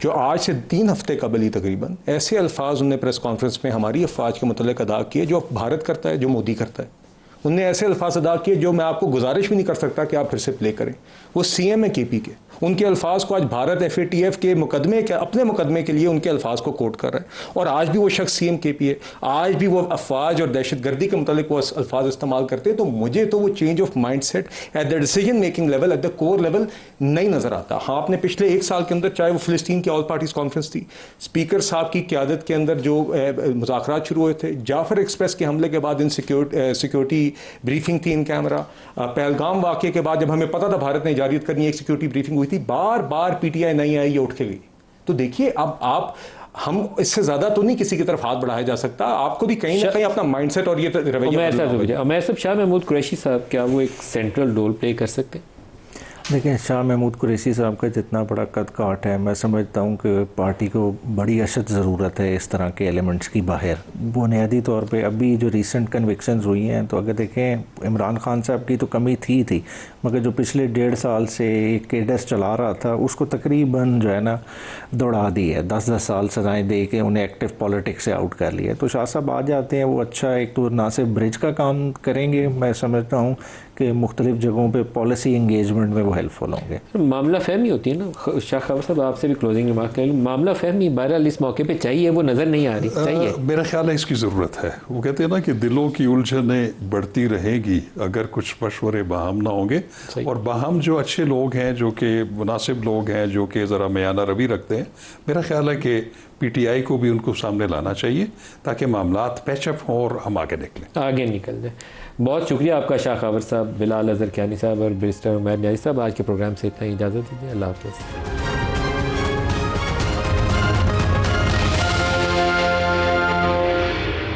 जो आज से 3 हफ्ते कबल ही तकरीबन ऐसे अल्फाज उन्होंने प्रेस कॉन्फ्रेंस में हमारी अफवाज के मुतल्लिक़ अदा किए जो भारत करता है, जो मोदी करता है। उनने ऐसे अल्फाज अदा किए जो मैं आपको गुजारिश भी नहीं कर सकता कि आप फिर से प्ले करें। वो सीएम है केपी के, उनके अल्फाज को आज भारत एफएटीएफ के मुकदमे के, अपने मुकदमे के लिए उनके अल्फाज को कोट कर रहा है, और आज भी वो शख्स सीएम केपी है। आज भी वो अफवाज और दहशतगर्दी के मुतालिक वो अल्फाज इस्तेमाल करते हैं। तो मुझे तो वो change of mind set at the decision making level, at the core level नहीं नज़र आता। हाँ, आपने पिछले 1 साल के अंदर, चाहे वो फ़िलिस्तीन की ऑल पार्टीज कॉन्फ्रेंस थी, स्पीकर साहब की क़यादत के अंदर जो मुज़ाकरात शुरू हुए थे, जाफर एक्सप्रेस के हमले के बाद इन सिक्योरिटी ब्रीफिंग थी इन कैमरा, पहलगाम वाक़े के बाद जब हमें पता था भारत ने इजाज़त करनी, एक सिक्योरिटी ब्रीफिंग हुई थी, बार बार पीटीआई नहीं आई, ये उठ के गई। तो देखिए अब आप, हम इससे ज़्यादा तो नहीं किसी की तरफ हाथ बढ़ाया जा सकता, आपको भी कहीं ना कहीं अपना माइंडसेट और ये रवैया। उमैर साहब, शाह महमूद कुरैशी साहब क्या वो एक सेंट्रल रोल प्ले कर सकते हैं? देखिए, शाह महमूद कुरैशी साहब का जितना बड़ा कद काट है, मैं समझता हूँ कि पार्टी को बड़ी अशद ज़रूरत है इस तरह के एलिमेंट्स की बाहर। बुनियादी तौर पे अभी जो रीसेंट कन्विक्शंस हुई हैं, तो अगर देखें इमरान खान साहब की तो कमी थी, मगर जो पिछले 1.5 साल से एक केडस चला रहा था उसको तकरीबन जो है ना दौड़ा दी है, 10-10 साल सजाएँ दे के उन्हें एक्टिव पॉलिटिक्स से आउट कर लिया। तो शाह साहब आ जाते हैं, वो अच्छा एक तो ना सिर्फ ब्रिज का काम करेंगे, मैं समझता हूँ कि मुख्तलिफ जगहों पे पॉलिसी इंगेजमेंट में वो हेल्पफुल होंगे। मामला फहमी होती है ना शाह खबर साहब, आपसे भी क्लोजिंग रिमार्क कर लूँ। मामला फहमी बहरहाल इस मौके पे चाहिए, वो नज़र नहीं आ रही। चाहिए, मेरा ख्याल है इसकी ज़रूरत है। वो कहते हैं ना कि दिलों की उलझनें बढ़ती रहेगी अगर कुछ मशवरे बाहम ना होंगे, और बाहम जो अच्छे लोग हैं, जो कि मुनासिब लोग हैं, जो कि ज़रा मयाना रवि रखते हैं, मेरा ख्याल है कि पीटीआई को भी उनको सामने लाना चाहिए ताकि मामलात पैचअप हों और हम आगे निकल जाए। बहुत शुक्रिया आपका शाह खबर साहब, बिलाल अज़हर कियानी साहब और बैरिस्टर उमैर न्याज़ी साहब। आज के प्रोग्राम से इतना ही, इजाज़त दीजिए। अल्लाह हाफ़िज़।